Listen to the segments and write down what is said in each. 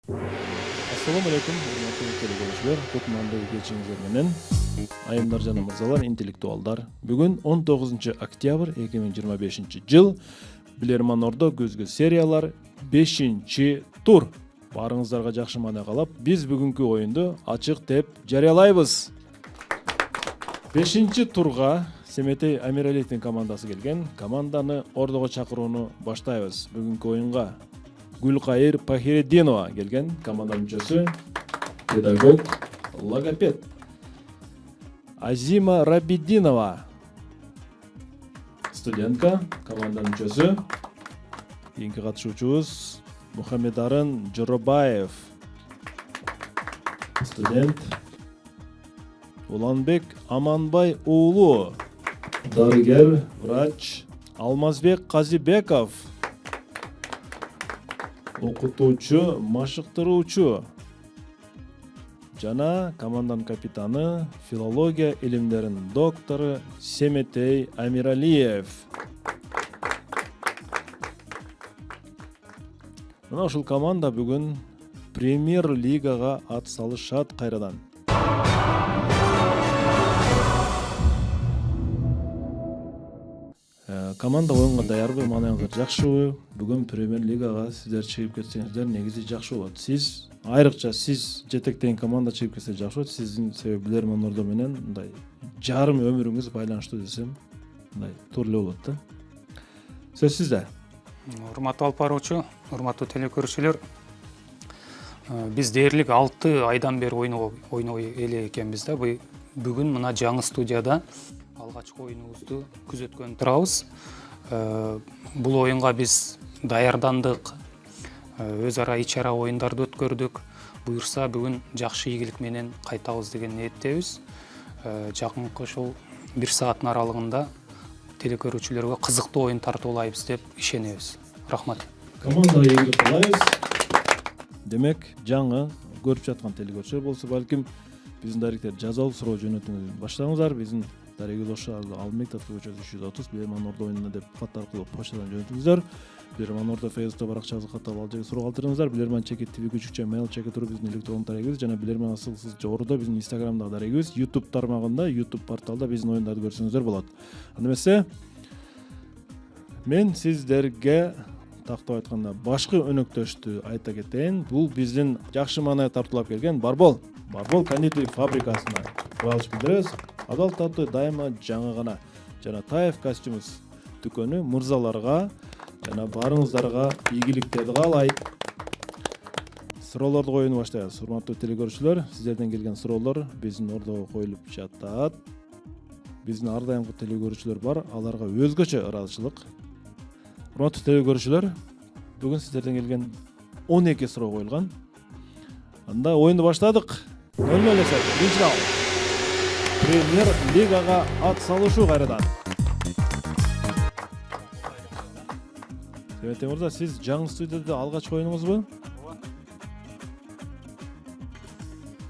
Assalamu alaikum, hurmatly telegörüşler. Kutmanlı geçiniңиздер менен. Айымдар жана мырзалар, интеллектуалдар. Бүгүн 19 октябрь 2025 жыл. Билерман Ордо көзгө сериялар 5 тур. Барыңыздарга жакшы маана каалап, биз бүгүнкү оюнду ачык деп жарыялайбыз. 5 турга Семетей Амиралиевдин командасы келген. Команданы Ордого чакырууну баштайбыз. Бүгүнкү оюнга Гүлкайыр Пахиреддинова келген, команда мүчөсү, педагог, логопед. Азима Рабидинова, студентка, команда мүчөсү. Кийинки катышуучубуз Мухаммедарын Жоробаев, студент. Уланбек Аманбай уулу, дарыгер, врач. Алмазбек Казибеков, окутуучу, машыктыруучу. Жана команданын капитаны, филология илимдеринин доктору Семетей Амиралиев. Мына ушул команда бүгүн премьер-лигага ат салышат кайрадан. Команда оюнга даярбы, маанаңыздар жакшыбы? Бүгүн премьер-лигага сиздер чыгып кетсеңиздер, негизи жакшы болот. Сиз айрыкча сиз жетектеген команда чыгып кетсе жакшы болот. Сиздин себеби Билерман Ордо менен мындай жарым өмүрүңүз байланыштуу десем, мындай туура эле болот да. Сөз сизде. Урматтуу алып баруучу, урматтуу телекөрүүчүлөр, биз дээрлик 6 айдан бери ойнобой эле экенбиз да. Бүгүн мына жаңы студияда алгачкы оюнубузду күзөткөнү турабыз. Бул оюнга биз даярдандык, өз ара ич-ара оюндарды өткөрдүк. Буюрса бүгүн жакшы ийгилик менен кайтабыз деген ниеттебиз. Жакынкы ушул 1 сааттын аралыгында телекөрүүчүлөргө кызыктуу оюн тартуулайбыз деп ишенебиз. Рахмат. Командага ийгилик каалайбыз. Демек, жаңы көрүп жаткан телекөрүүчүлөр болсо, балким биздин даректер жазалуу суроо жөнөтүүнү баштаңыздар. Биздин дарегиз ошо Алмектов көчөсү 330 Билерман Ордо оюнуна деп кат аркылуу почтадан жөнөтүңүздөр. Билерман Ордо Фейсбукта баракчабызга каттап ал жерге суроо калтырыңыздар. Билерман чеки ТВ күчүкчө mail чеки туруп биздин электрондук дарегибиз жана Билерман асылсыз жогоруда биздин Инстаграмдагы дарегибиз, YouTube тармагында, YouTube порталда биздин оюндарды көрсөңүздөр болот. Анда эмесе мен сиздерге тактап айтканда башкы өнөктөштү айта кетейин. Бул биздин жакшы маанай тартуулап келген Барбол кондитер фабрикасына кубалыш билдиребиз. Адал таттуу дайыма жаңы гана жана Таев костюмс дүкөнү мырзаларга жана барыңыздарга ийгиликтерди каалайт. Суроолорду коюуну баштайбыз. Урматтуу телекөрүүчүлөр, сиздерден келген суроолор биздин Ордого коюлуп жатат. Биздин ар дайымкы телекөрүүчүлөр бар, аларга өзгөчө ыраазычылык. Урматтуу телекөрүүчүлөр, бүгүн сиздерден келген 12 суроо коюлган. Анда оюнду баштадык. 0-0 эсеп. Биринчи раунд. Премьер-лигага ат салышуу кайрадан. Семетей мырза, сиз жаңы студияда алгач оюнуңузбу?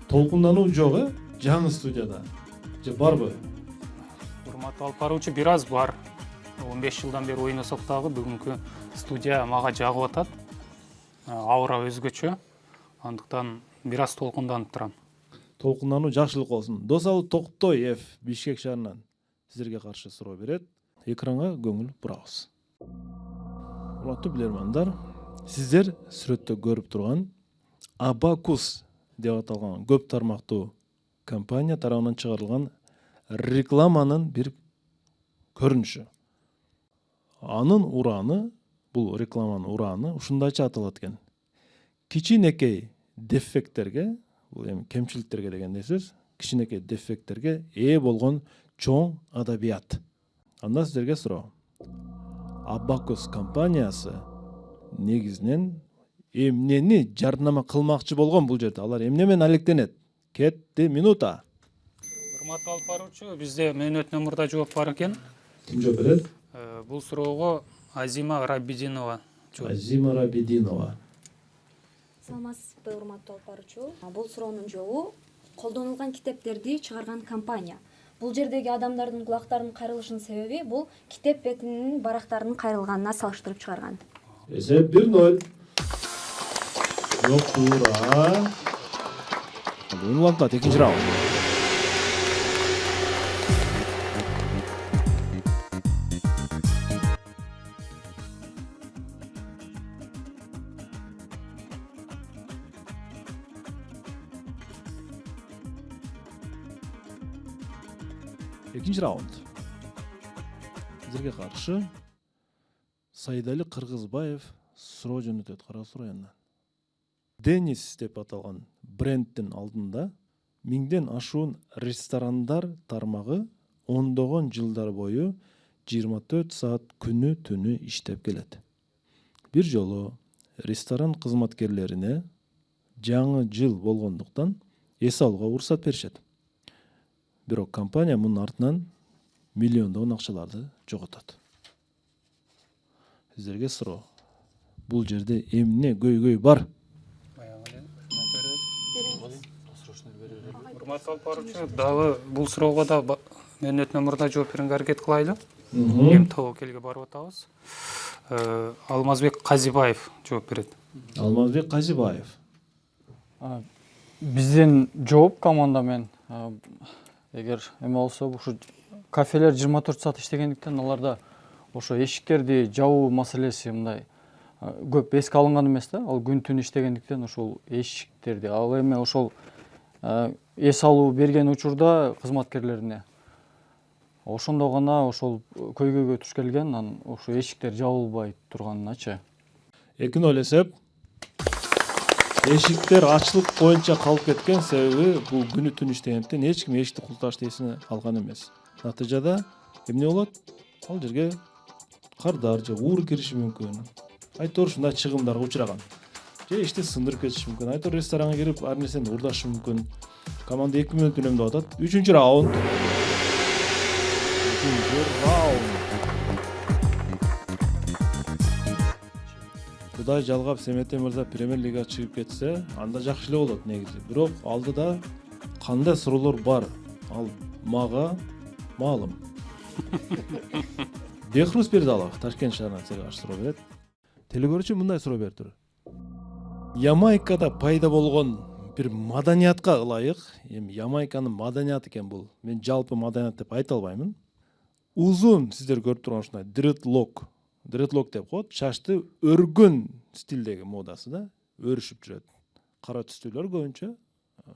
Толкундануу жок, жаңы студияда. Же барбы? Урматтуу алып баруучу, бир аз бар. 15 жылдан бери ойносок дагы бүгүнкү студия мага жагып атат. Аура өзгөчө. Андыктан бир аз толкунданып турам. Толкундануу жакшылык болсун. Досалы Токтоев Бишкек шаарынан сиздерге каршы суроо берет. Экранга көңүл бурабыз. Урматтуу билермандар, сиздер сүрөттө көрүп турган Абакус деп аталган көп тармактуу компания тарабынан чыгарылган рекламанын бир көрүнүшү. Анын ураны, бул рекламанын ураны ушундайча аталат экен. Кичинекей дефекттерге, бул эми кемчиликтерге деген сөз, кичинекей дефекттерге ээ болгон чоң адабият. Анда сиздерге суроо. Абакус компаниясы негизинен эмнени жардама кылмакчы болгон бул жерде? Алар эмне менен алектенет? Кетти минута. Урматтуу алып баруучу, бизде мөөнөтүнөн мурда жооп бар экен. Ким жооп берет? Бул суроого Азима Рабидинова. Азима Рабидинова. Саламатсызбы, урматтуу алып баруучу. Бул суроонун жообу колдонулган китептерди чыгарган компания. Бул жердеги адамдардын кулактарынын кайрылышынын себеби бул китеп бетинин барактарынын кайрылганына салыштырып чыгарган. Эсеп 1-0. Жок, туура. Улантат экинчи раунд. Экинчи раунд. Сизерге каршы Сайдали Кыргызбаев суроо жөнөтөт. Кара суроо андан. Денис деп аталган брендтин алдында 1000ден ашуун ресторандар тармагы ондогон жылдар бою 24 саат күнү түнү иштеп келет. Бир жолу ресторан кызматкерлерине жаңы жыл болгондуктан эс алууга уруксат беришет. Бирок компания мунун артынан миллиондогон акчаларды жоготот. Сиздерге суроо. Бул жерде эмне көйгөй бар? Урматтуу алып баруучу, дагы бул суроого да мөөнөтүнөн мурда жооп берүүгө аракет кылайлы. Эми тобокелге барып атабыз. Алмазбек Казибаев жооп берет. Алмазбек Казибаев. Бизден жооп командамен эгер эме болсо ушу кафелер 24 саат иштегендиктен аларда ошо эшиктерди жабуу маселеси мындай көп эске алынган эмес да. Ал күн түн иштегендиктен ошол эшиктерди ал эми ошол эс алуу берген учурда кызматкерлерине ошондо гана ошол көйгөйгө туш келген, анан ошо эшиктер жабылбай турганыначы. Эркин ойлесеп, эшиктер ачылык боюнча калып кеткен, себеби бул күнү түн иштегендиктен эч ким эшикти култаш эсине алган эмес. Натыйжада эмне болот? Ал жерге кардар же уур кириши мүмкүн. Айтор ушундай чыгымдарга учураган. Же ишти сындырып кетиши мүмкүн. Айтор ресторанга кирип ар нерсени урдашы мүмкүн. Команда 2 мүнөт үнөмдөп атат. 3-чү раунд. 3-чү раунд. Кудай жалгап Семете мырза Премьер Лигага чыгып кетсе, анда жакшы эле болот негизи. Бирок алдыда кандай суроолор бар? Ал мага маалым. Бехрус Бердалов Ташкент шаарынан сизге каршы суроо берет. Телекөрүүчү мындай суроо бериптир. Ямайкада пайда болгон бир маданиятка ылайык, эми Ямайканын маданияты экен бул. Мен жалпы маданият деп айта албаймын. Узун, сиздер көрүп турган ушундай дредлок деп коет, чачты өргөн стилдеги модасы да, өрүшүп жүрөт. Кара түстүүлөр көбүнчө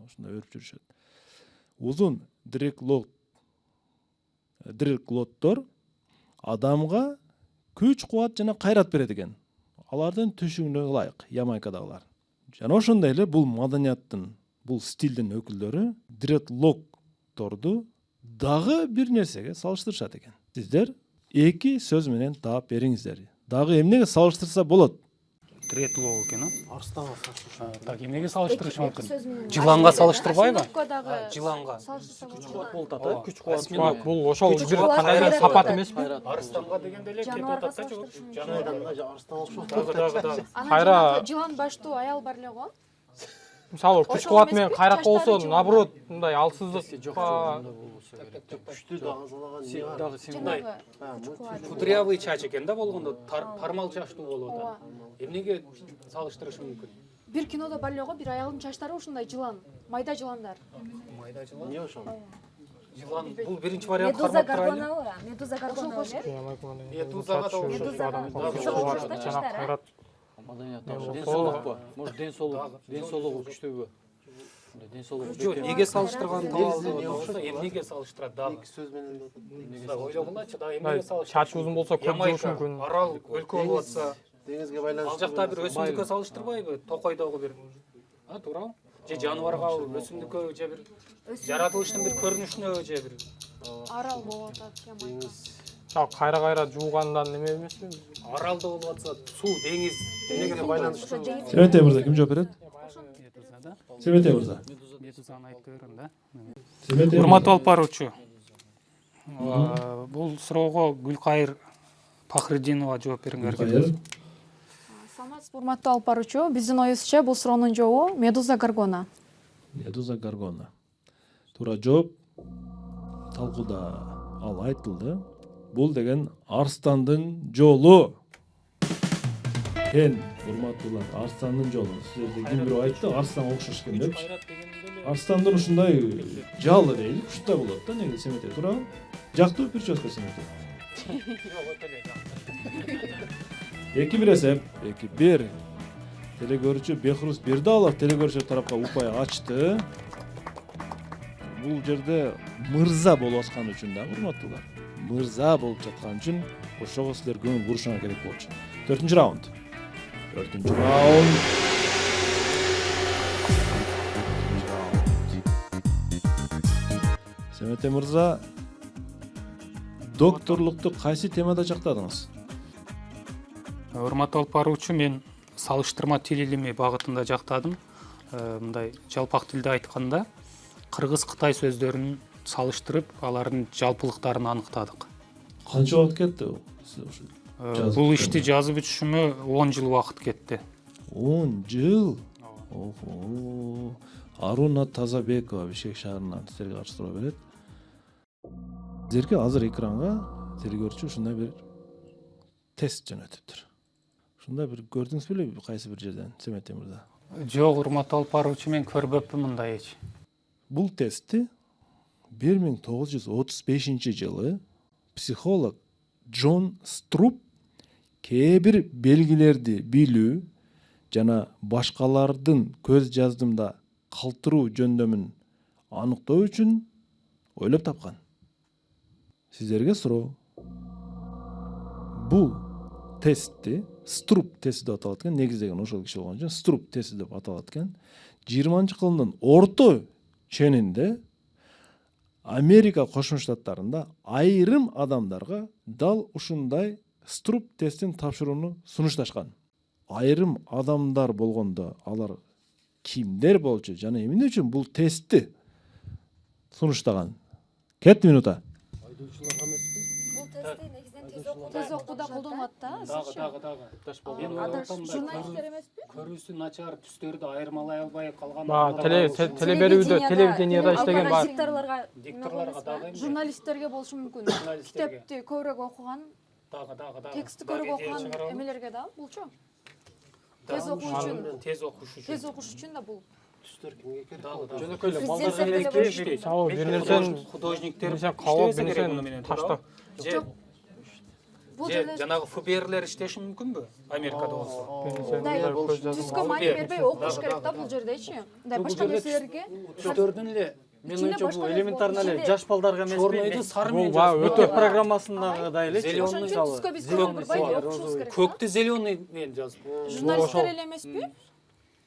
ушундай өрүп жүрүшөт. Узун дредлоктор адамга күч, кубат жана кайрат берет экен. Алардын түшүгүнө ылайык Ямайкадагылар. Жана ошондой эле бул маданияттын, бул стилдин өкүлдөрү дредлокторду дагы бир нерсеге салыштырышат экен. Сиздер 2 сөз менен таап бериңиздер. Дагы эмнеге салыштырса болот? Дредлок экен, Арстанга салыштырышат. Так, эмнеге салыштырыш мүмкүн? Жыланга салыштырбайбы? Жыланга. Болот ата, күч кубат. Бул ошол бир кандай бир сапат эмеспи? Арстанга дегенде эле кетип атат да жок. Арстан болуп Дагы. Кайра жылан баштуу аял бар эле го. Мисалы күч кубат менен кайрат болсо, наоборот, мындай алсыздык күчтүү дагы залаган дагы Жанагы Кудрявый чач экен да болгондо, пармал чачтуу болуп атат. Эмнеге салыштырыш мүмкүн? бир кинодо бар эле го, бир аялдын чачтары ушундай жылан, майда жыландар. Майда жылан. эмне ошол? Жылан бул биринчи вариант Медуза кармап турайлы. Гаргона, Медуза Гаргона эле. Медузага да кайрат маданият ден соолукпу? Может ден соолугу күчтүүбү? Ден соолугу Жок, неге салыштырган болсо, эмнеге салыштырат дагы? 2 сөз менен Ойлогулачы, дагы эмнеге салыштырат? чач узун болсо көп болушу мүмкүн. Арал өлкө болуп атса, деңизге ал байланыштуу. жакта бир өсүмдүккө салыштырбайбы? Токойдогу бир. Туурабы? Же жаныбарга, өсүмдүккө же бир жаратылыштын бир көрүнүшүнө же бир. Арал болуп атат, Ямайка. Кайра жуугандан неме эмеспи? Аралда болуп атса, суу, деңиз эмнеге байланыштуу? Семете мырза ким жооп берет? Семете мырза. Медузаны айтып берем да. Семете. Урматтуу алып баруучу. Бул суроого Гүлкайыр Пахридинова жооп берүүгө аракет Кайыр. Саламатсызбы, урматтуу алып баруучу. Биздин оюбузча бул суроонун жообу Медуза Гаргона. Медуза Гаргона. Туура жооп. Талкууда ал айтылды. Бул деген арстандын жолу. Кен урматтуулар, арстандын жолу. Силерде ким бирөө айтты, арстанга окшош экен депчи. Арстандын ушундай жалы дейли, ушундай болот да, негизи семете туурабы? Жактыбы прическа семете? Эки бир эсеп, 2-1. Телекөрүүчү Бехрус Бердалов телекөрүүчү тарапка упай ачты. Бул жерде мырза болуп аткан үчүн да, урматтуулар. Мырза болуп жаткан үчүн ошого силер көңүл бурушуңар керек болчу. 4-чү раунд. 4-чү раунд. Семете мырза, докторлукту кайсы темада жактадыңыз? Урматтуу алып баруучу, мен салыштырма тил илими багытында жактадым. Мындай жалпак тилде айтканда, кыргыз-кытай сөздөрүн салыштырып, алардын жалпылыктарын аныктадык. Канча убакыт кетти? Бул ишти жазып бүтүшүмө 10 жыл убакыт кетти. 10 жыл? Охо. Аруна Тазабекова Бишкек шаарынан силерге каршы суроо берет. Силерге азыр экранга телекөрүүчү ушундай бир тест жөнөтүптүр. Ушундай бир көрдүңүз беле кайсы бир жерден, Семете мырза? Жок, урматтуу алып баруучу, мен көрбөппүн мындай эч. Бул тестти 1935 жылы психолог Джон Струп кээ бир белгилерди билүү жана башкалардын көз жаздымда калтыруу жөндөмүн аныктоо үчүн ойлоп тапкан. Сиздерге суроо. Бул тестти Струп тести деп аталат экен, негиздеген ошол киши болгон үчүн Струп тести деп аталат экен. 20-кылымдын орто ченинде Америка Кошмо Штаттарында айрым адамдарга дал ушундай Струп тестин тапшырууну сунушташкан. Айрым адамдар болгондо алар кимдер болчу жана эмне үчүн бул тестти сунуштаган? Кетти минута. Айдоочуларга эмеспи? Бул тестти негизинен Тез окууда колдонулат да. Журналисттер эмеспи? Көрүүсү начар түстөрдү айырмалай албай калган. Телевиденияда иштеген бар. Дикторлорго дагы Журналисттерге болушу мүмкүн. Китепти көбүрөөк окуган, текстти көбүрөөк окуган эмелерге да булчу. Тез окуш үчүн. Тез окуш үчүн да бул. Түстөр кимге керек? Жөнөкөйлө Президент балдар иштейт. Сау бир нерсен художниктер калып бир нерсен таштап. Бул Же жерде жанагы ФБРлер иштеши мүмкүнбү? Америкада болсо. түскө маани бербей окуш керек да бул жердечи. Мындай башка нерселерге Түстөрдүн эле Менимче бул элементарно эле жаш балдарга эмес. чорнойду сары менен Мектеп программасындагыдай эле. ошон үчүн түскө биз көңүл бурбай окушубуз керек. көктү зеленый менен жазып. Журналисттер эле эмеспи?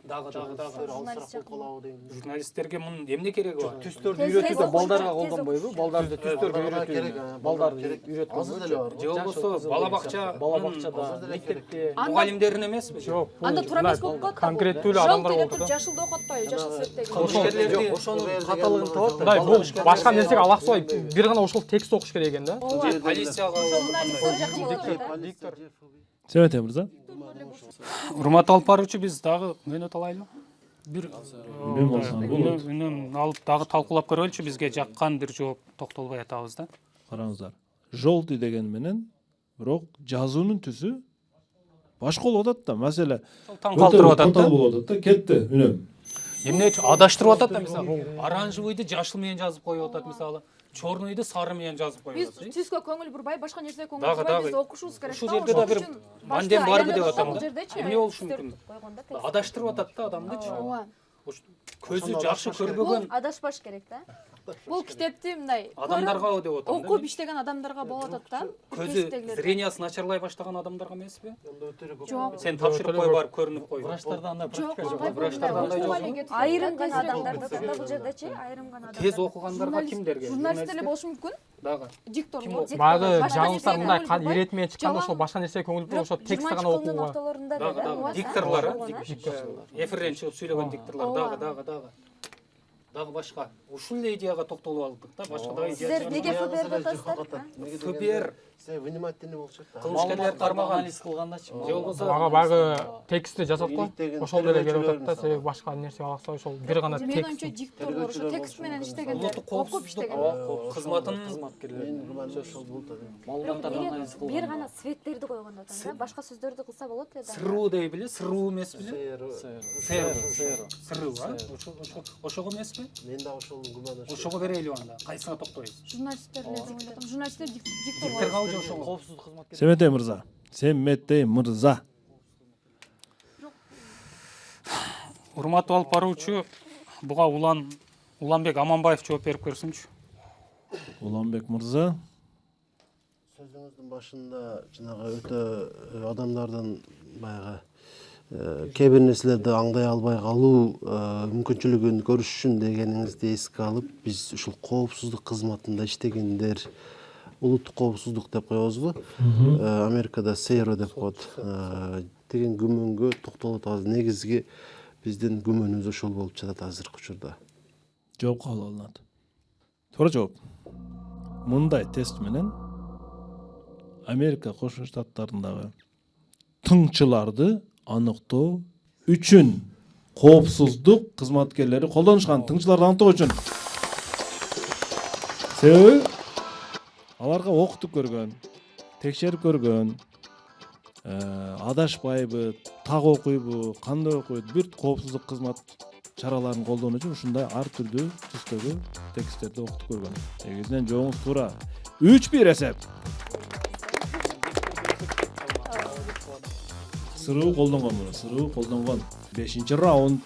Дагы Журналист жакын. журналисттерге мунун эмне кереги бар? Түстөрдү үйрөтүүдө балдарга колдонбойбу? Балдарды түстөргө үйрөтүү. Балдарды үйрөткөн. Азыр деле бар. Же болбосо Балабакчада, мектепте. мугалимдерин эмеспи? Жок, Анда туура эмес болуп калат. конкреттүү адамдар Жол болду да. жашылды окутпайбы, жашыл светтеги. Кылмышкерлерди Ошонун каталыгын табат. Мындай бул башка нерсеге алаксыбай бир гана ошол текст окуш керек экен да. же полицияга Журналисттер жакын болот. Диктор. Семете мырза. урматтуу алып баруучу, биз дагы мөөнөт алайлы. Бир Мен болсам болот. үнүн алып дагы талкуулап көрөлүчү, бизге жаккан бир жооп токтолбой атабыз да. Караңыздар. Жолду деген менен бирок жазуунун түсү башка болуп атат да. Маселе Таң калтырып атат да. болуп атат да. Кетти, үнөм. Эмне үчүн адаштырып атат да, мисалы. Оранжевыйды жашыл менен жазып коюп атат, мисалы. Чорнойду сары менен жазып коюп Биз атат. түскө көңүл бурбай, башка нерсеге көңүл Дагы, бурбай, дагы. биз окушубуз керек. Ушул жерде да бир мандем барбы деп атам да. Жердечи. Эмне болушу мүмкүн? Адаштырып атат да адамдычы. Ооба. Көзү жакшы Бул көрбөгөн адашпаш керек да. Бул китепти мындай адамдарга деп атам да. окуп иштеген адамдарга болуп атат да. Көзү зрениясы начарлай баштаган адамдарга эмеспи? Жок. Сен тапшырып кой, барып көрүнүп кой. Врачтарда андай Жок, практика жок. врачтарда андай жок. Айрым гана адамдар да бул жердечи, айрым гана адамдар. Тез окугандарга кимдерге? Журналисттер эле болушу мүмкүн. Дагы. Дикторлор. Баягы Башка жаңылыктар нерсеге мындай көңүл бурбай, иретмее чыкканда ошол башка нерсеге көңүл буруп ошо текст гана окууга. Дагы. Дикторлор, эфирден чыгып сүйлөгөн дикторлор, дагы. дагы башка ушул эле идеяга токтолуп алдык да, башка дагы идея. Сіздер неге ФБР-де атасыздар? ФБР Сен внимательный болчак да. кылмышкерлер кармаган. анализ кылгандачы. Же болбосо ага баягы текстти жасап го. Иликтеген Ошол эле келип атат да, тербөөчүлөр себеби башка нерсе алакса ошол бир гана Менин текст. оюмча дикторлор ошо текст менен иштегендер. улуттук Көп коопсуздук иштеген. кызматынын Менин күмәним ошол болду да. Маалыматтарды анализ бир кылган. гана светтерди койгондо да, башка сөздөрдү кылса болот эле да. сыруу дей биле, сыруу эмес биле? Сыйры. Сыруу, а? Ошого эмеспи? Мен да ошол күмән Ошого берели анда. Кайсына токтойбуз? Журналисттер эле деп ойлодум. Журналисттер Дикторго дикторлор. же ошого. Коопсуздук кызматкерлери. Семетей мырза. Семетей мырза. Урматтуу алып баруучу, буга Уланбек Аманбаев жооп берип көрсүнчү. Уланбек мырза. сөзүңүздүн башында жанагы өтө адамдардын баягы кээ бир нерселерди аңдай албай калуу мүмкүнчүлүгүн көрүшүшүн дегениңизди эске алып, биз ушул коопсуздук кызматында иштегендер, улуттук коопсуздук деп коебузбу? Америкада СЭРО деп коет. Деген күмөнгө токтолуп атабыз. Негизги биздин күмөнүбүз ошол болуп жатат азыркы учурда. Жооп кабыл алынат. Туура жооп. Мындай тест менен Америка Кошмо Штаттарындагы тыңчыларды аныктоо үчүн коопсуздук кызматкерлери колдонушкан. Тыңчыларды аныктоо үчүн. Себеби аларга окутуп көргөн, текшерип көргөн, адашпайбы, так окуйбу, кандай окуйт, бүт коопсуздук кызмат чараларын колдонуу үчүн ушундай ар түрдүү түстөгү тексттерди окутуп көргөн. Негизинен жооңуз туура. 3-1 эсеп. Сыруу колдонгон муну, сыруу колдонгон. 5-раунд.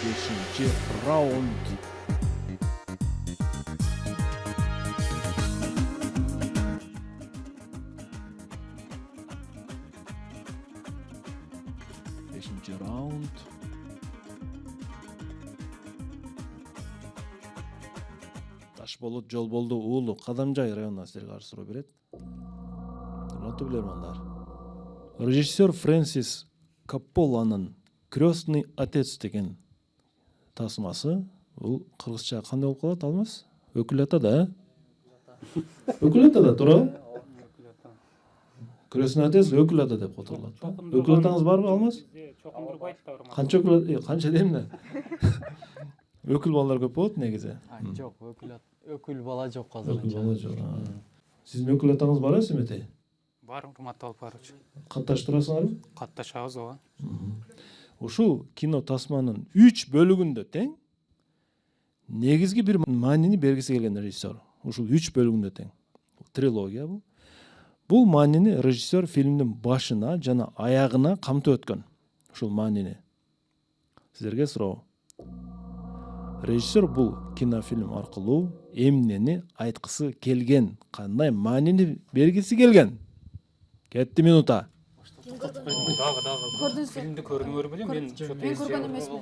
5-раунд. Раунд. Таш болот, жол болду, уулу Кадамжай районунан силерге каршы суроо берет. Урматтуу билермандар. Режиссер Фрэнсис Копполанын «Крестный отец» деген тасмасы, бул кыргызча кандай болуп калат, Алмаз? Өкүл ата да, Өкүл ата да, туура? Крестный отец өкүл ата деп котулат. Өкүл атаңыз барбы, Алмаз? Чокундурбайт да урмат. Канча өкүл, канча дейм да. Өкүл балдар көп болот негизи. Жок, өкүл бала жок азыр. Өкүл бала жок. Сиздин өкүл атаңыз бар Семетей? Бар, урматтуу алып баруучу. Катташтырасыңарбы? Катташабыз ооба. Ушул кино тасманын 3 бөлүгүндө тең негизги бир маанини бергиси келген режиссер. Ушул 3 бөлүгүндө тең. Трилогия бул. Бул маанини режиссер фильмдин башына жана аягына камтып өткөн. Ушул маанини. Сиздерге суроо. Режиссер бул кинофильм аркылуу эмнени айткысы келген, кандай маанини бергиси келген? Кетти минута. Дагы. Фильмди көрдүңөр беле? Мен көргөн эмесмин.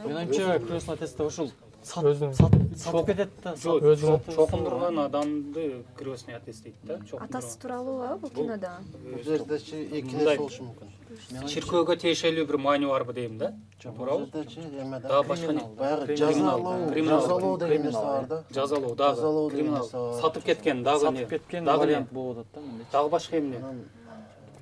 Менимче Крестный отецте ушул Өзүм сатып кетет да. өзүм чокундурган адамды крестный отец дейт да. Атасы тууралуу бул кинодо. Бул жердечи эки нерсе болушу мүмкүн. Чиркөөгө тиешелүү бир маани барбы дейм да. Бул жердечи эме Дагы башка не? баягы жазалоо деген нерсе бар да. Жазалоо дагы. Жазалоо деген Криминал. нерсе бар. Сатып кеткен дагы не? Сатып кеткен Дагы не? вариант болуп атат да менде. Дагы башка эмне?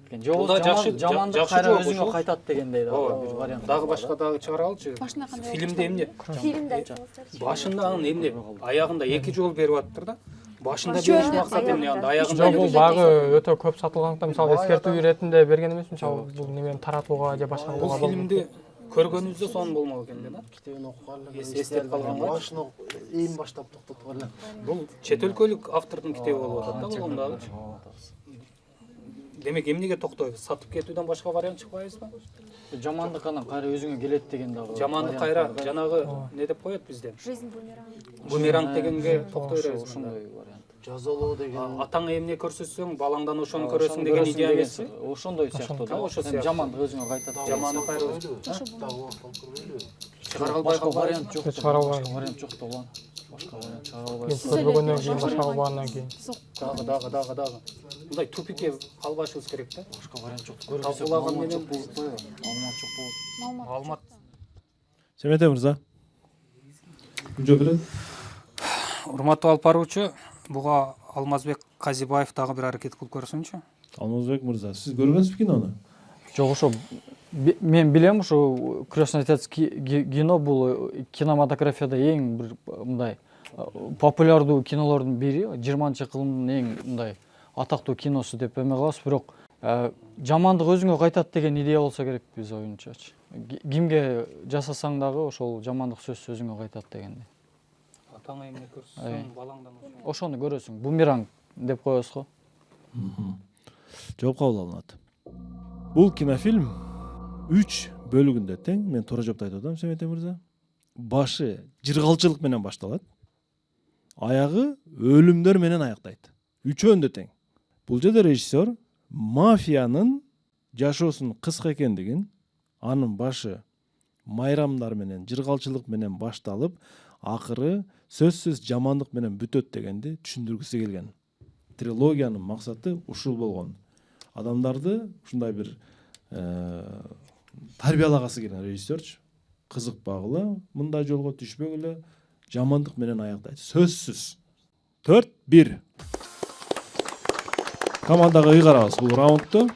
Жок, жамандык кайра өзүңө кайтат дегендей да бир вариант. Дагы башка дагы чыгара алчы. Башында кандай Фильмде эмне? Фильмде айтсаңыздарчы. Башында анын эмне? Аягында 2 жол берип аттыр да. Башында Жөн бериш максат эмне? Анда аягында жок бул багы өтө көп сатылгандыктан мисалы эскертүү иретинде берген эмес, мисалы бул немени таратууга же башка бул кылууга. фильмди көргөнүбүздө сонун болмок экен да. Китебин окуп алып Эстеп калганга. башына эң баштап токтотуп алып. Бул чет өлкөлүк автордун китеби болуп атат да бул дагычы. Демек эмнеге токтойбуз? Сатып кетүүдөн башка вариант чыкпайбызбы? Жамандык анан кайра өзүңө келет деген дагы. Жамандык кайра жанагы не деп коет бизде? Жизнь бумеранг. Бумеранг дегенге токтой беребиз. Ошондой вариант. Жазалоо деген Атаңа эмне көрсөтсөң, балаңдан ошону көрөсүң деген идея эмеспи? Ошондой сыяктуу да. Ошо сыяктуу. Жамандык өзүңө кайтат. Жаманы кайра чыгара албай Башка калбайбы? вариант жок. Чыгара албайм. Вариант жок да улан. Башка вариант чыгара албайм. Көрбөгөндөн кийин башка кылгандан кийин. Дагы. Мындай тупикке калбашыбыз керек да. Башка вариант жок. Талкуулаган менен маалымат жок болот. маалымат Семете мырза. Күнжө берет. Урматтуу алып баруучу, буга Алмазбек Казибаев дагы бир аракет кылып көрсүнчү. Алмазбек мырза, сиз көргөнсүзбү кинону? Жок, ошо мен билем, ошо Крестный отец кино бул кинематографияда эң бир мындай популярдуу кинолордун бири, 20-кылымдын эң мындай атактуу киносу деп эме кылабыз, бирок жамандык өзүңө кайтат деген идея болсо керек биз оюнчачы. Кимге жасасаң дагы ошол жамандык сөзсүз өзүңө кайтат дегендей. Атаңа эмне көрсөң, балаңдан Ошону көрөсүң. Бумеранг деп коебуз го. Жооп кабыл алынат. Бул кинофильм 3 бөлүгүндө тең, мен туура жоопту айтып атам, Семете мырза. Башы жыргалчылык менен башталат. Аягы өлүмдөр менен аяктайт. Үчөөндө тең. Бул жерде режиссер мафиянын жашоосунун кыска экендигин, анын башы майрамдар менен, жыргалчылык менен башталып, акыры сөзсүз жамандык менен бүтөт дегенди түшүндүргүсү келген. Трилогиянын максаты ушул болгон. Адамдарды ушундай бир тарбиялагасы келген режиссерчу. Кызыкпагыла, мындай жолго түшпөгүлө, жамандык менен аяктайт. Сөзсүз. 4-1. Командага ый карабыз бул раундту.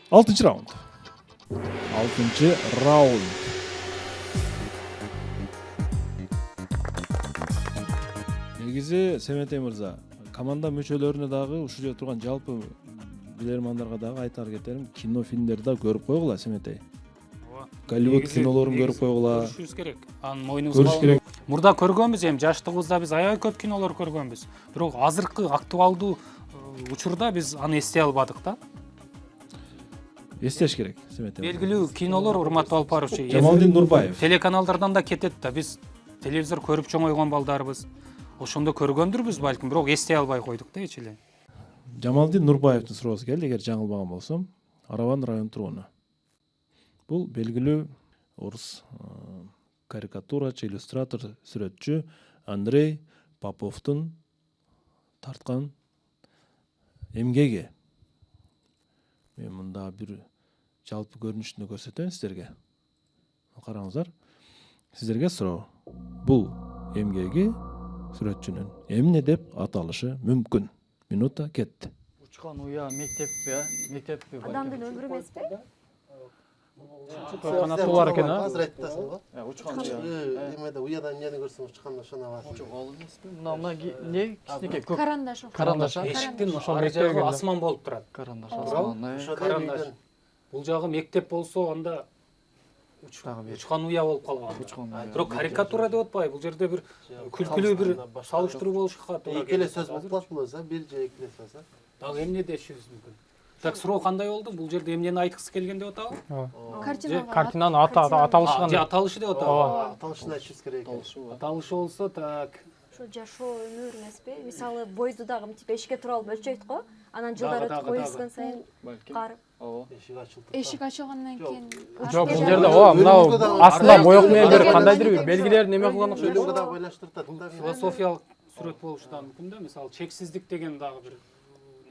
6-чы раунд. 6-чы раунд. Негизи Семете мырза, команда мүчөлөрүнө дагы ушул жерде турган жалпы билермандарга дагы айтар кетерим, кино фильмдерди да көрүп койгула, Семете. Голливуд кинолорун көрүп койгула. Көрүшүбүз керек. Анын мойнубузга Көрүш керек. Мурда көргөнбүз, эми жаштыгыбызда биз аябай көп кинолор көргөнбүз. Бирок азыркы актуалдуу учурда биз аны эстей албадык да. Эстеш керек, Семете. Белгилүү кинолор, урматтуу алып баруучу. Жамалдин Нурбаев. Телеканалдардан да кетет да. Биз телевизор көрүп чоңойгон балдарбыз. Ошондо көргөндүрбүз балким, бирок эстей албай койдук да эч эле. Жамалдин Нурбаевдин суроосу келди, эгер жаңылбаган болсом. Араван район тургуну. Бул белгилүү орус карикатурачы, иллюстратор, сүрөтчү Андрей Поповдун тарткан эмгеги. Мен мында бир жалпы көрүнүшүнө көрсөтөм сиздерге. Караңыздар. Сиздерге суроо. Бул эмгеги сүрөтчүнүн эмне деп аталышы мүмкүн? Минута кетти. Учкан уя мектеппи, мектеппи? Адамдын өмүрү эмеспи? Канаттуулар экен, а? Азыр айтасың го. Учкан уя. Эмеде уядан эмнени көрсөң учканда ошону аласың. Ал эмеспи? Мына не? Кичинекей көк Карандаш. Карандаш. Эшиктин Ошол ар мектеп жагы экен да. асман болуп турат. карандаш. Карандаш. Бул жагы мектеп болсо анда учкан уя болуп калган. Бирок карикатура деп атпайбы? Бул жерде бир күлкүлүү бир салыштыруу болушка туура Экеле сөз болуп калат бул өзү, бир же экеле сөз. Дагы эмне дешибиз мүмкүн? Так, суроо кандай болду? Бул жерде эмнени айткысы келген деп атабы? Картинанын аталышы Же кандай? аталышы деп атабы? Аталышын айтышыбыз керек. Аталышы болсо, так. Ошо жашоо өмүр эмеспи? Мисалы бойду дагы мынтип эшикке тура алып өлчөйт го. Анан жылдар өтүп бой өскөн сайын карып. Эшик ачылды. Эшик ачылгандан кийин Жок, бул жерде мынау астында боек менен бир кандайдыр бир белгилер неме кылган окшойт. Өлүмгө да байлаштыртат да. Философиялык сүрөт болушу да мүмкүн да. Мисалы, чексиздик деген дагы бир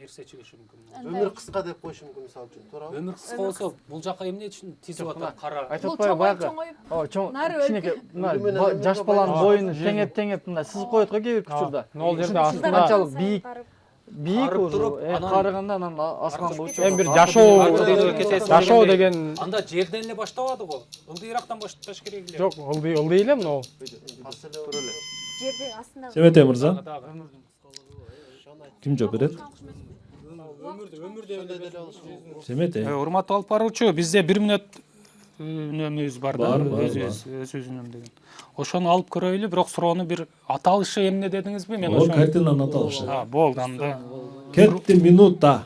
нерсе чыгышы мүмкүн. Өмүр кыска деп коюшу мүмкүн мисалы үчүн, туурабы? Өмүр кыска болсо, бул жака эмне үчүн тизип атат? Кара. Айтып бул атпайбы чоңоюп баягы? нары Кичинекей мына жаш баланын боюну теңеп мындай сызып коет го кээ бир учурда. Ал жерде астында Канчалык бийик бийик Карып уже туруп, карыганда анан асманга учуп. эми бир жашоо деген Анда жерден эле баштабады го. Ылдыйрактан башташ керек эле. жок, ылдый эле мынау. Жерде астында Семете мырза, ким жооп берет? Семете. Урматтуу алып баруучу, бизде 1 мүнөт үнөмүбүз бар да, Бар. өз үнөм деген. Ошону алып көрөйлү, бирок суроону бир аталышы эмне дедиңизби? Мен Ошо ошону. картинанын аталышы. Болду анда. Кетти минута.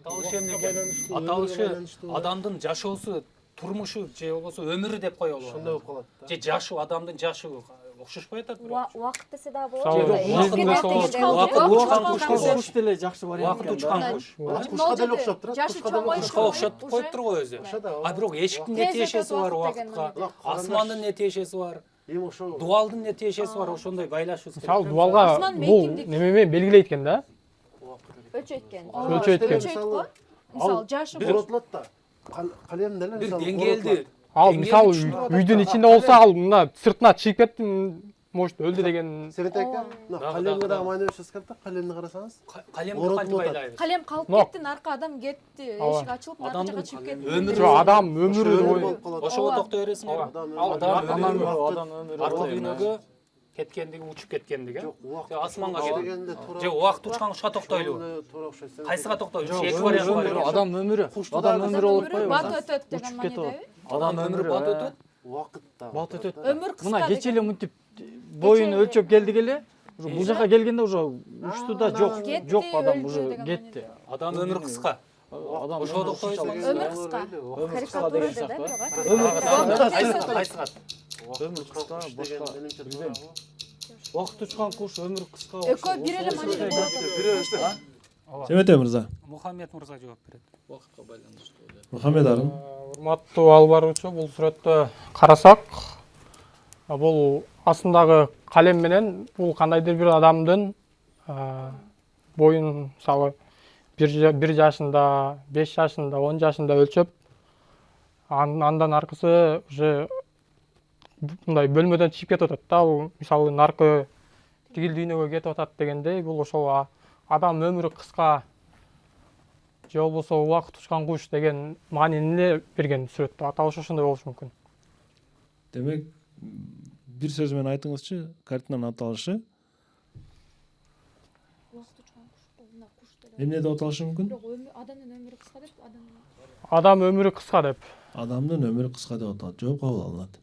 Аталышы эмне экен? Аталышы адамдын жашоосу, турмушу же болбосо өмүрү деп коелу. Ошондой болуп калат. Же жашы, адамдын жашы окшошпой атат бирок. убакыт десе дагы Куш деле жакшы вариант. Убакыт учкан куш. Кушка деле окшоп турат. жашы чоңоюп Кушка окшотуп коюптур го өзү. А бирок эшиктин не тиешеси бар убакытка, асмандын не тиешеси бар, Эми ошо дуалдын не тиешеси бар, ошондой байлашыбыз керек. Мисалы дуалга бул неме белгилейт экен да? өлчөйт экен. Өлчөйт экен. Мисалы жашы коротулат да. Калем деле Бир мисалы деңгээлди ал Деңгээлі мисалы түшүнүп атат үйдүн да. ичинде болсо ал мына сыртына чыгып кетти, может өлдү деген. Серет ака, мына калемге дагы майна эскерт, калемди карасаңыз. Калемди Оротулуп кантип атат. байлайбыз? Калем калып Но. кетти, наркы адам кетти, Ооба. эшик ачылып наркы жака чыгып кетти. Өмүрү- Жок, адам өмүрү Өмүр ой. болуп калат. Ошого токтой бересиңер. Адам өмүрү аркы дүйнөгө кеткендиги, учуп кеттендиги. Жок, убакыт Асманга дегенде кетти. Же убакыт учкан кушка токтойлубу? Туура окшойт. Кайсыга токтойлубу? Эки вариант бар. Адам өмүрү болуп атпайбы? Бат өтөт деген Учуп кетип маанидеби? Адам өмүрү бат өтөт. Убакыт да. Бат өтөт. Өмүр кыска. Мына кече эле мынтип боюн өлчөп келди эле. Уже бул жака келгенде уже учту да жок, Кетти, жок адам өлдү уже деген кетти. Адам өмүрү кыска. Адам Ошого токтойсуңуз. Өмүр кыска. кыска деген Карикатура да бирок. Кайсыга? Өмүр кыска, Деген башка. менимче туура. Убакыт учкан куш өмүр кыска. Экөө бир эле мааниде болот. Семете мырза, Мухаммед мырза жооп берет. Мухаммед арын. Урматтуу алып баруучу, бул сүрөттө карасак, бул астындагы калем менен бул кандайдыр бир адамдын боюн, мисалы 1 жашында, 5 жашында, 10 жашында өлчөп, андан аркысы уже мындай бөлмөдөн чыгып кетип атат да. Бул мисалы наркы тигил дүйнөгө кетип атат дегендей, бул ошол адам өмүрү кыска же болбосо убакыт учкан куш деген маанини берген сүрөттө. Аталышы ошондой болушу мүмкүн. Демек, бир сөз менен айтыңызчы, картинанын аталышы эмне деп аталышы мүмкүн? Бирок адамдын өмүрү кыска деп, Адам өмүрү кыска деп. Адамдын өмүрү кыска деп аталат. Жооп кабыл алынат.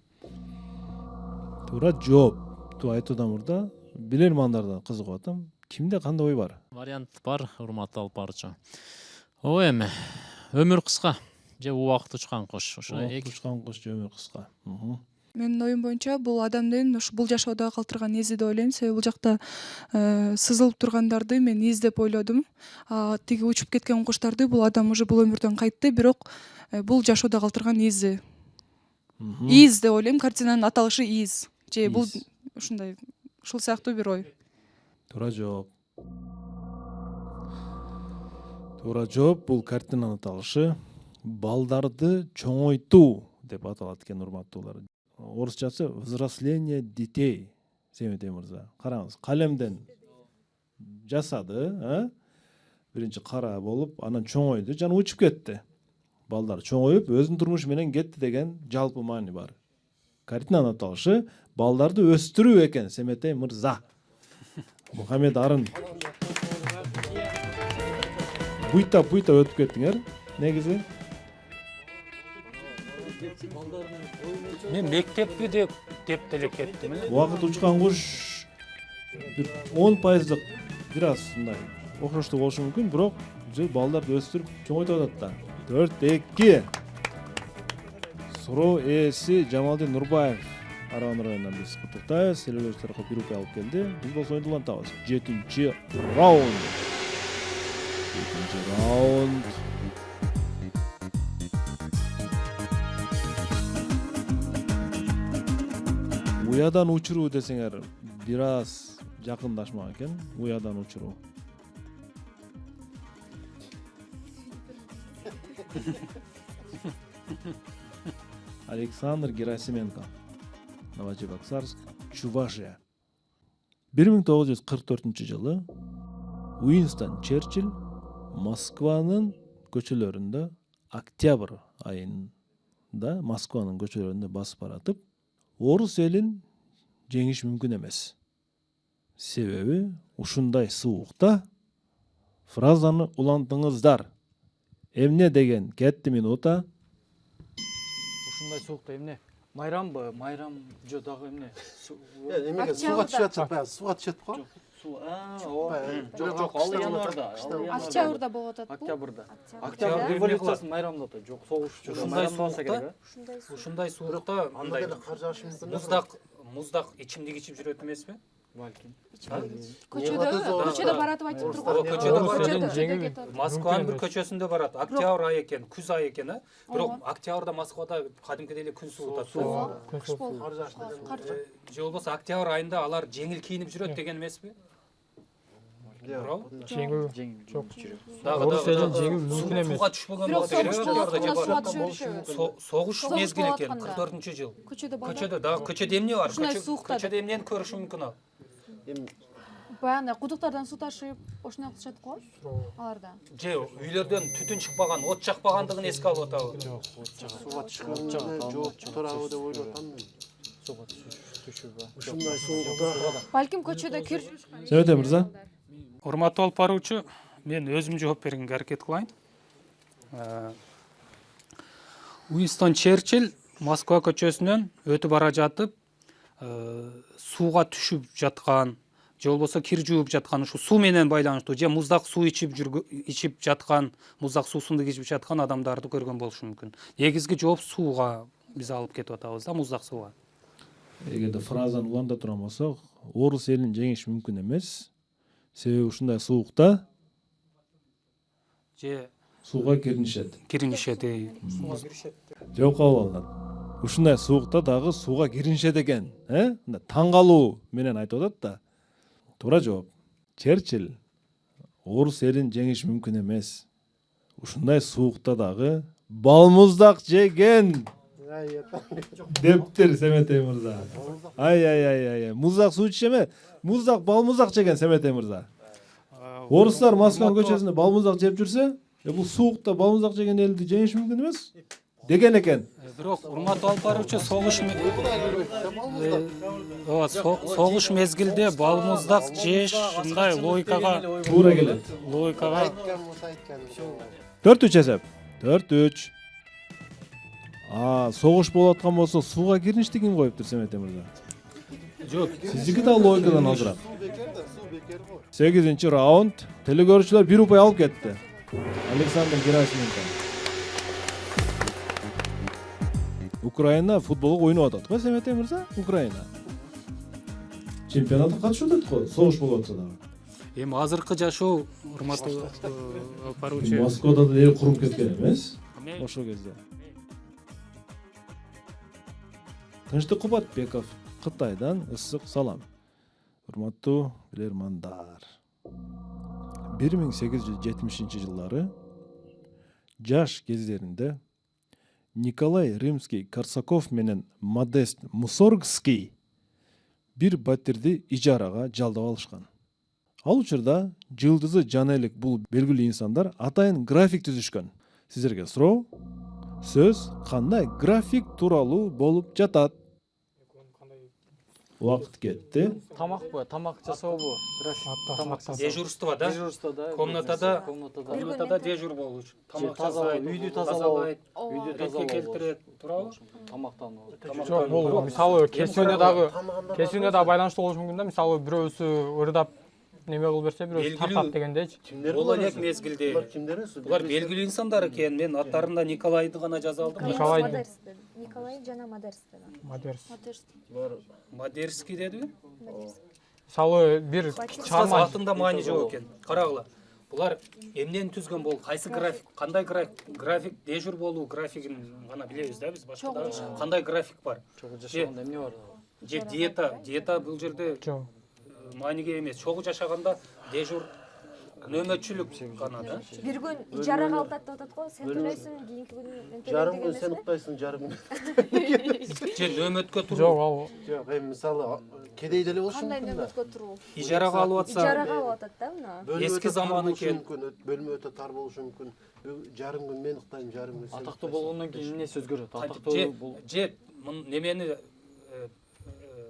Туура жооп. Ту айтуудан мурда билермандардан кызыгып атам. Кимде кандай ой бар? Вариант бар, урматтуу алып баруучу. Ооба эми өмүр кыска же убакыт учкан куш. Ошо эки Учкан куш же өмүр кыска. Менин оюм боюнча бул адамдын бул жашоодо калтырган изи деп ойлойм. Себеби бул жакта сызылып тургандарды мен из деп ойлодум. Тиги учуп кеткен куштарды бул адам уже бул өмүрдөн кайтты, бирок бул жашоодо калтырган изи. Из деп ойлойм, картинанын аталышы из. Же бул Из. ушундай, ушул сыяктуу бир ой. Туура жооп. Туура жооп. Бул картинанын аталышы балдарды чоңойтуу деп аталат экен, урматтуулар. Орусчасы взросление детей. Семете мырза, караңыз, калемден жасады, биринчи кара болуп, анан чоңойду, жана учуп кетти. Балдар чоңоюп, өзүнүн турмушу менен кетти деген жалпы маани бар. Картинанын аталышы балдарды өстүрүү экен, Семете мырза. Мухаммед арын. Буйта өтүп кеттиңер. Негизи Мен мектепке деп деле кеттим эле. убакыт учкан куш бир 10% бир аз мындай окшоштук болушу мүмкүн, бирок же балдарды өстүрүп чоңойтуп атат да. 4-2. Суроо ээси Жамалдин Нурбаев Араган районунан биз куттуктайбыз. Селебештер бир упай алып келди. Биз болсо ойунду улантабыз. 7-чи раунд. 7-чи раунд. Уядан учуруу десеңер, бир аз жакындашмак экен. Уядан учуруу. Александр Герасименко, Новочебоксарск, Чувашия. 1944-жылы Уинстон Черчилль Москванын көчөлөрүндө октябрь айында Москванын көчөлөрүндө басып баратып, орус элин жеңиш мүмкүн эмес. Себеби ушундай сууукта фразаны улантыңыздар. Эмне деген кетти минута. Ушундай суукта эмне? Майрамбы? Майрам жо дагы эмне? Эмеге сууга түшүп атышат, баягы сууга түшөт го. Суу. Жок, ал январда. Октябрда болуп атат бул. Октябрда. Октябрда. Октябрь революциясын майрамда атат. Жок, согуш. Ушундай суукта мындай Кар жаашы мүмкүн. муздак ичимдик ичип жүрөт эмеспи? Балким. Көчөдө баратып айтып тургу. Көчөдө Москванын бир көчөсүндө барат. Октябрь айы экен, күз айы экен, бирок октябрда Москвада кадимкидей эле күн суутат. Кар Же болбосо октябрь айында алар жеңил кийинип жүрөт деген эмеспи? жеңүү жок. Дагы Орус элин жеңүү мүмкүн эмес. Сууга түшпөгөн Бирок болсо согуш болуп атканда сууга түшүрүшүбү. согуш Согуш мезгили болуп экен, атканда. 44-жыл. Көчөдө балдар. Көчөдө дагы көчөдө эмне бар? Ушундай суукта. Көчөдө эмнени көрүшү мүмкүн ал? Эми Баягындай кудуктардан суу ташып, ошондой кылышат го аларда. Же үйлөрдөн түтүн чыкпаган, от жакпагандыгын эске алып атабы? сууга түшкөндө жооп турабы деп ойлоп атам мен. Сууга түшүүбү. Ушундай суукта Балким көчөдө кир. Себете мырза. Урматтуу алып баруучу, мен өзүм жооп бергенге аракет кылайын. Уинстон Черчилль Москва көчөсүнөн өтүп бара жатып, сууга түшүп жаткан, же болбосо кир жууп жаткан, ушу суу менен байланыштуу, же муздак суу ичип жаткан, муздак суусунду ичип жаткан адамдарды көргөн болушу мүмкүн. Негизги жооп сууга биз алып кетип атабыз да, муздак сууга. Эгерде фразаны уланда турган болсок, орус элин жеңиш мүмкүн эмес. Себеби ушундай суукта Же сууга киринишет. киринишет. Жооп кабыл алынат. Ушундай суукта дагы сууга киринишет экен, Мындай таң калуу менен айтып атат да. Туура жооп. Черчилль орус элин жеңиш мүмкүн эмес. Ушундай суукта дагы балмуздак жеген дептир Семетей мырза. Ай. Муздак суу ичиш эме, муздак балмуздак жеген Семетей мырза. Орустар Москва көчөсүндө балмуздак жеп жүрсө, бул суукта балмуздак жеген элди жеңиш мүмкүн эмес деген экен. Бирок урматтуу алып баруучу, согуш мезгилде балмуздак жеш мындай логикага Туура келет. 4-3 эсеп. 4-3. Согуш болуп аткан болсо сууга кириништи ким коюптур Семетей мырза? жок. Сиздики да логикадан алдырат. 8-чи раунд. Телекөрүүчүлөр 1 упай алып кетти. Александр Герасименко. Украина футболго ойноп атат го Семетей мырза? Украина. Чемпионатка катышып атат го, согуш болуп атса дагы. Эми азыркы жашоо урматтуу алып баруучу. Москвада да эл куруп кеткен эмес ошол кезде. Тынчтык Кубатбеков, Кытайдан ысык салам. Урматтуу билермандар. 1870-жылдары жаш кездеринде Николай Римский-Корсаков менен Модест Мусоргский бир батирди ижарага жалдап алышкан. Ал учурда жылдызы жана элек бул белгилүү инсандар атайын график түзүшкөн. Сиздерге суроо, сөз кандай график тууралуу болуп жатат? Убакыт кетти. Тамакпы, тамак жасообу, тамак Дежурство да? Комнатада дежур болуучу. Тамак жасайт, үйдү тазалайт, ретке келтирет, туурабы? тамактануу. Жок, бул мисалы кесүүнө дагы байланыштуу болушу мүмкүн да. Мисалы бирөөсү ырдап неме кылып берсе, бирөөсү тартат дегендейчи. Бул элек мезгилде. Булар белгилүү инсандар экен. Мен аттарында Николайды гана жаза алдым. Николай жана Модерс. Модерский дедиби? Мисалы бир чыгарма Атында маани жок экен. Карагыла. Булар эмнени түзгөн болду? Кайсы график? Кандай график? Дежур болуу графигин гана билебиз да биз. Башка дагы кандай график бар? Жашаганда эмне бар? Же диета бул жерде жок. мааниге эмес. Чогуу жашаганда дежур нөөмөтчүлүк гана да. Бир күн ижарага алып деп атат го, сен төлөйсүң, кийинки күн мен төлөйм жарым деген күн сен эмес. уктайсың, жарым күн. Же нөөмөткө Жок, туруп ал Жок, эми мисалы кедей деле болушу Кандай мүмкүн да. нөмөткө туруу? ижарага алып атса, Ижарага алып атат да мына. Бөлмө Эски өтө тар заман болушу экен. мүмкүн, бөлмө өтө тар болушу мүмкүн. Жарым күн мен уктайм, жарым күн сен. Атактуу болгондон кийин эмнеси өзгөрөт? же Атактуу бул немени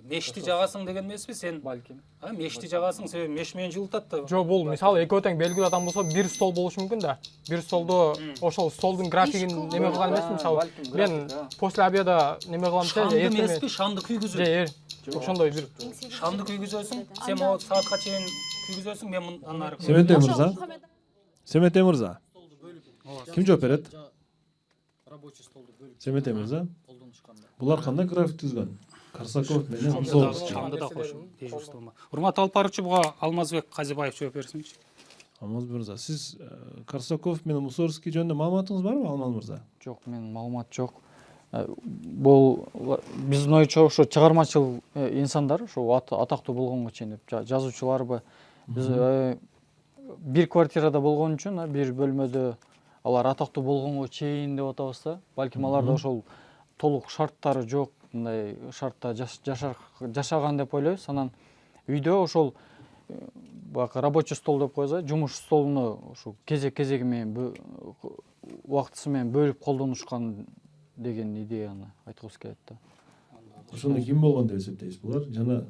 мешти жагасың деген эмеспи сен? балким. Мешти жагасың, себеби меш менен жылытат да. жок, бул мисалы экөө тең белгилүү адам болсо бир стол болушу мүмкүн да. Бир столдо ошол столдун графигин неме кылган эмесмин, мисалы мен после обеда неме кылам десе, Шамды эртең эмеспи, шамды күйгүзөт. же ошондой бир Шамды күйгүзөсүң, сен могу саатка чейин күйгүзөсүң, мен анары. Семетей мырза. Семетей мырза. Ким жооп берет? Семетей мырза. Булар кандай график түзгөн? Корсаков менен Мусоргский. Шамды да кош, дежурствомо. Урматтуу алып баруучу, буга Алмазбек Казибаев жооп берсинчи. Алмаз мырза, сиз Корсаков менен Мусоргский жөнүндө маалыматыңыз барбы, Алмаз мырза? Жок, менин маалымат жок. Бул биздин ойчо ошо чыгармачыл инсандар, ошо атактуу болгонго чейин жазуучуларбы. Биз бир квартирада болгон үчүн бир бөлмөдө алар атактуу болгонго чейин деп атабыз да. Балким аларда ошол толук шарттары жок, мындай шартта жашаган деп ойлойбуз. Анан үйдө ошол баягы рабочий стол деп коебуз, жумуш столуну ушу кезеги менен убактысы менен бөлүп колдонушкан деген идеяны айткыбыз келет да. Ошондо ким болгон деп эсептейсиз булар? Жана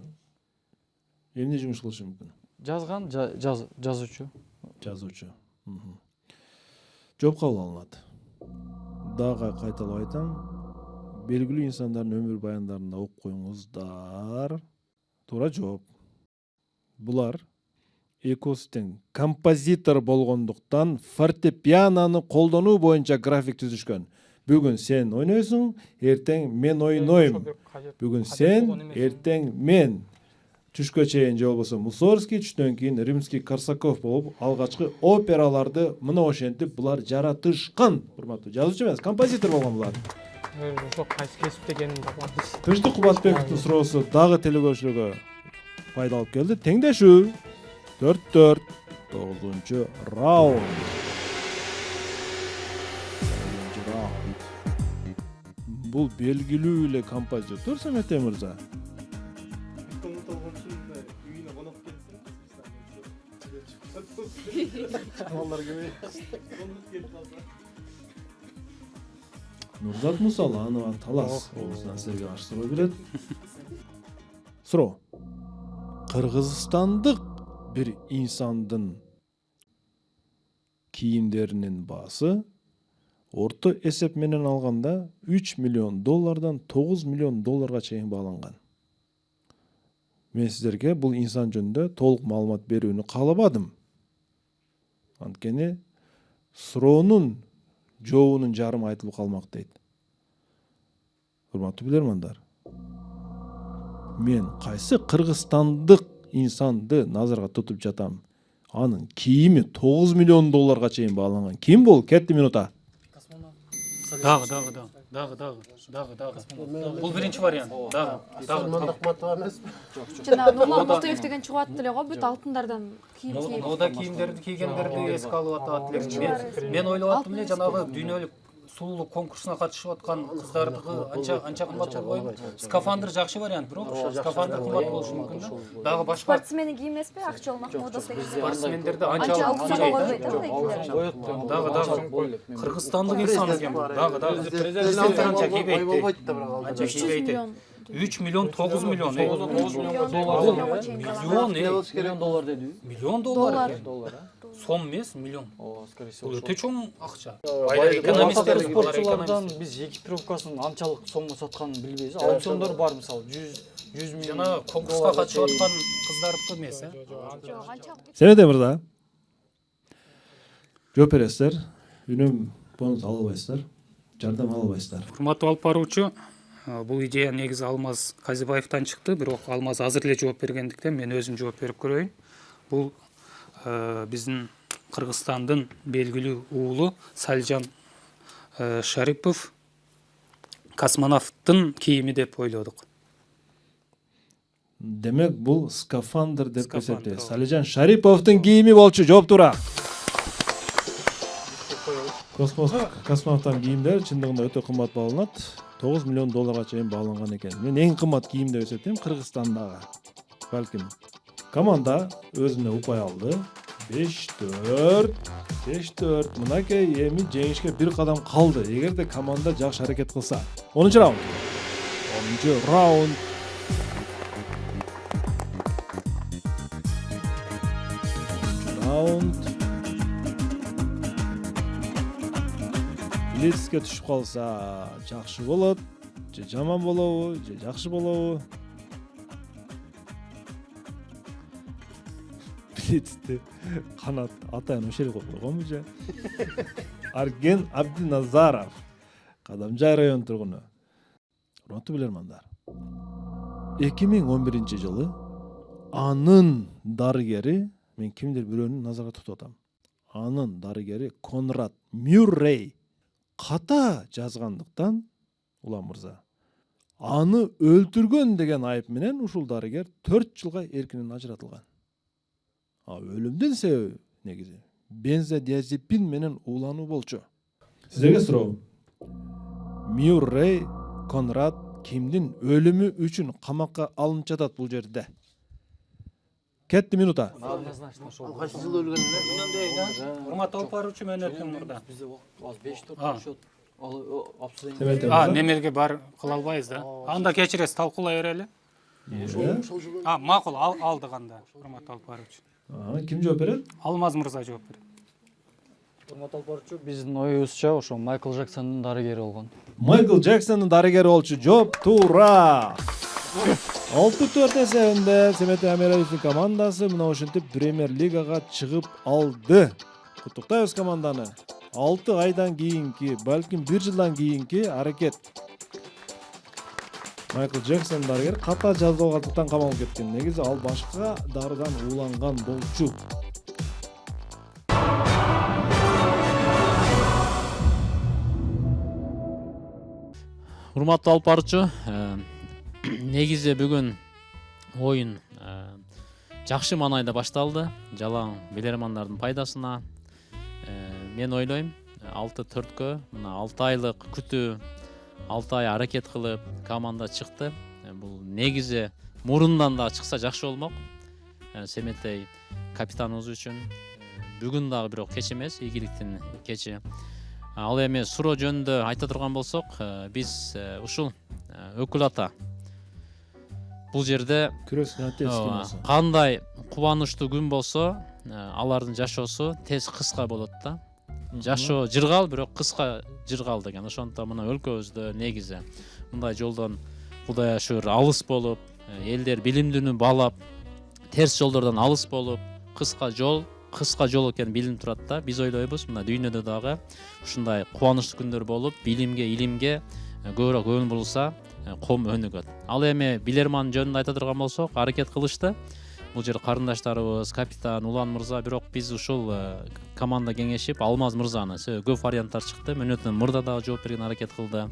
эмне жумуш кылышы мүмкүн? Жазган жазуучу. Жазуучу. Жооп кабыл алынат. Дагы кайталап айтам, белгилүү инсандардын өмүр баяндарында окуп коюңуздар. Туура жооп. Булар экөөсү тең композитор болгондуктан фортепианону колдонуу боюнча график түзүшкөн. Бүгүн сен ойнойсуң, эртең мен ойнойм. Бүгүн сен, эртең мен. Түшкө чейин же болбосо Мусорский, түштөн кийин Римский-Корсаков болуп, алгачкы операларды мына ошентип булар жаратышкан. Урматтуу жазуучу эмес, композитор болгон булар. Ошо кайсы кесипте экенин билбейм. Тынчтык Кубатбековдун суроосу дагы телекөрүүчүлөргө пайда алып келди. Теңдешүү 4-4, 9-чу раунд. Бул белгилүү эле композитор Самете мырза. Нурзат Мусаланова Талас облусунан силерге каршы суроо берет. Суроо. Кыргызстандык бир инсандын кийимдеринин баасы орто эсеп менен алганда $3 миллион 9 миллион долларга чейин бааланган. Мен сиздерге бул инсан жөнүндө толук маалымат берүүнү каалабадым. Анткени суроонун жообунун жарымы айтылып калмак дейт. Урматтуу билермандар, мен кайсы кыргызстандык инсанды назарга тутуп жатам? Анын кийими 9 миллион долларга чейин бааланган. Ким бул? Кетти минута. Дагы. Бул биринчи вариант. Дагы. Ахматова эмеспи? Жанагы Нурлан Мактаев деген чыгып аттыр эле го, бүт алтындардан кийим кийип. Мода кийимдерди кийгендерди эске алып атат эле. Мен ойлоп аттым эле жанагы дүйнөлүк сулуулук конкурсуна катышып аткан кыздардыкы анча кымбат болбойбу? Скафандр жакшы вариант, бирок скафандр кымбат болушу мүмкүн да. Дагы башка Спортсмендин кийими эмеспи? Акчол Махмудов деген. спортсмендерди Анча анчалык койбойт да. Дагы кыргызстандык инсан экен бул. Дагы президент анча кийбейт. Анча кийбейт. 3 миллион 9 миллион. Миллион доллар деди. Миллион доллар. Сом эмес, миллион. Скорее всего. Бул өтө чоң акча. Экономисттер спортчулардан биз экипировкасынын анчалык сомго сатканын билбейбиз. Аукциондор бар, мисалы 100 миллион. жана конкурска катышып аткан кыздардыкы эмес, Жок, анча. Семете мырза. Жооп бересиздер. Үнүм бонус ала албайсыздар. Жардам ала албайсыздар. Урматтуу алып баруучу, бул идея негизи Алмаз Казибаевден чыкты, бирок Алмаз азыр эле жооп бергендиктен мен өзүм жооп берип көрөйүн. Бул биздин Кыргызстандын белгилүү уулу Салижан Шарипов космонавттын кийими деп ойлодук. Демек бул скафандр деп эсептейбиз. Салижан Шариповдун кийими болчу. Жооп туура. Космонавттын кийимдери чындыгында өтө кымбат бааланат. 9 миллион долларга чейин бааланган экен. Мен эң кымбат кийим деп эсептейм Кыргызстандагы. Балким команда өзүнө упай алды. 5-4. Мынакей эми жеңишке бир кадам калды. Эгерде команда жакшы аракет кылса. 10-чу раунд. 10-чу раунд. Блицке түшүп калса жакшы болот, же жаман болобу, же жакшы болобу? Блицти канат атайын ошол эле койгонбу же? Арген Абдиназаров, Кадамжай районунун тургуну. Урматтуу билермандар. 2011-жылы анын дарыгери, мен кимдир бирөөнү назарга тутуп атам. Анын дарыгери Конрад Мюррей ката жазгандыктан, улам мырза, аны өлтүргөн деген айып менен ушул дарыгер 4 жылга эркинен ажыратылган. Өлүмдүн себеби негизи. Бензодиазепин менен уулануу болчу. Сиздерге суроо. Мюррей Конрад кимдин өлүмү үчүн камакка алынып жатат бул жерде? Кетти минута. Однозначно ошол. Ал кайсы жылы өлгөн эле? урматтуу алып баруучу мен өттүм мурда. Бизде азыр 5-4 болушот. Ал обсуждение. Себеби Немелге бар кыла албайбыз да. Анда кечиресиз, талкуулай берели. Ошол жылы Макул, алдык анда, урматтуу алып баруучу. Ким жооп берет? Алмаз мырза жооп берет. Урматтуу алып баруучу, биздин оюбузча ошо Майкл Джексондун дарыгери болгон. Майкл Джексондун дарыгери болчу. Жооп туура. 6-4 эсебинде Семете Амеловичтин командасы мына ушинтип Премьер Лигага чыгып алды. Куттуктайбыз команданы. 6 айдан кийинки, балким 1 жылдан кийинки аракет. Майкл Джексон дарыгер ката жазылгандыктан камалып кеткен. Негизи ал башка дарыдан ууланган болчу. Урматтуу алып баруучу, негизи бүгүн оюн жакшы маанайда башталды. Жалаң билермандардын пайдасына. Мен ойлойм 6-4кө мына 6 айлык күтүү, 6 ай аракет кылып команда чыкты. Бул негизи мурундан да чыкса жакшы болмок. Семетей капитаныбыз үчүн бүгүн дагы бирок кеч эмес, ийгиликтин кечи. Ал эми суроо жөнүндө айта турган болсок, биз ушул өкүл ата бул жерде кандай кубанычтуу күн болсо, алардын жашоосу тез кыска болот да. Жашоо жыргал, бирок кыска жыргал деген. Ошондон мына өлкөбүздө негизи мындай жолдон Кудай ашыр алыс болуп, элдер билимдүүнү баалап, терс жолдордон алыс болуп, кыска жол экен билинип турат да. Биз ойлойбуз, мына дүйнөдө дагы ушундай кубанычтуу күндөр болуп, билимге, илимге көбүрөөк көңүл бурулса, ком өнүгөт. Ал эми билерман жөнүндө айта турган болсок, аракет кылышты. Бул жер карындаштарыбыз, капитан Улан мырза, бирок биз ушул команда кеңешип Алмаз мырзаны, көп варианттар чыкты. Мөөнөтүнөн мурда дагы жооп берген аракет кылды.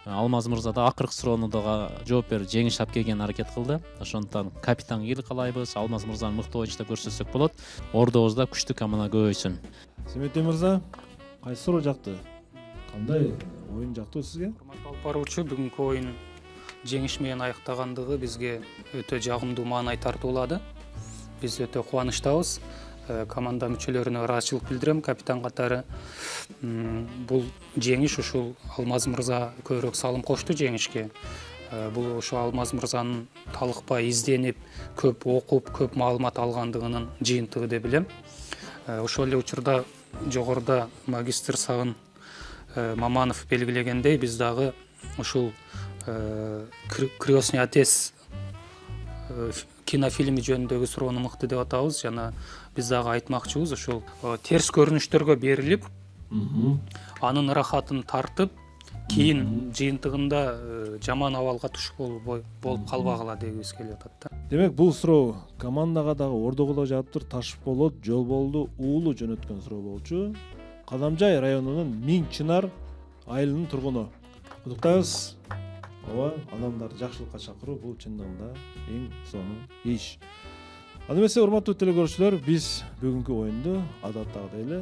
Алмаз мырза да акыркы суроону дагы жооп берип жеңиш алып келген аракет кылды. Ошондон капитан ийгилик каалайбыз. Алмаз мырзаны мыкты оюнчу деп көрсөтсөк болот. Ордобузда күчтүү команда көбөйсүн. Семетей мырза, кайсы суроо жакты? Кандай оюн жактуу сизге? Урматтуу алып баруучу, бүгүнкү оюн жеңиш менен аяктагандыгы бизге өтө жагымдуу маанай тартуулады. Биз өтө кубанычтабыз. Команда мүчөлөрүнө ыраазычылык билдирем. Капитан катары бул жеңиш ушул Алмаз мырза көбүрөөк салым кошту жеңишке. Бул ошо Алмаз мырзанын талыкпай изденип, көп окуп, көп маалымат алгандыгынын жыйынтыгы деп билем. Ошол эле учурда жогоруда магистр Сагын Маманов белгилегендей, биз дагы ушул «Крестный отец» кинофильми жөнүндөгү суроону мыкты деп атабыз. Жана биз дагы айтмакчыбыз, ушул терс көрүнүштөргө берилип, анын ырахатын тартып, кийин жыйынтыгында жаман абалга туш болуп калбагыла дегибиз келип атат да. Демек, бул суроо командага дагы ордогуло жатыр Ташполот жол болду уулу жөнөткөн суроо болчу. Кадамжай районунун Миң Чынар айылынын тургуну. Куттуктайбыз. Ооба, адамдарды жакшылыкка чакыруу бул чындыгында эң сонун иш. Анда эмесе, урматтуу телекөрүүчүлөр, биз бүгүнкү оюнду адаттагыдай эле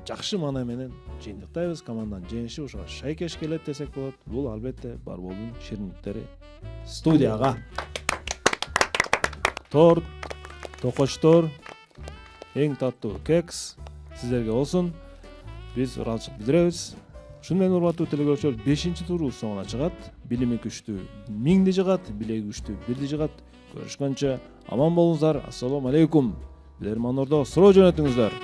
жакшы маанай менен жыйынтыктайбыз. Команданын жеңиши ушуга шайкеш келет десек болот. Бул албетте Барболдун шириндиктери студияга. Торт, токочтор, эң таттуу кекс сиздерге болсун. Биз ыраазычылык билдиребиз. Ушуну менен урматтуу телекөрүүчүлөр, 5-турубуз соңуна чыгат. Билими күчтүү миңди жыгат, билеги күчтүү бирди жыгат. Көрүшкөнчө аман болуңуздар. Ассалому алейкум. Билерман ордо суроо жөнөтүңүздөр.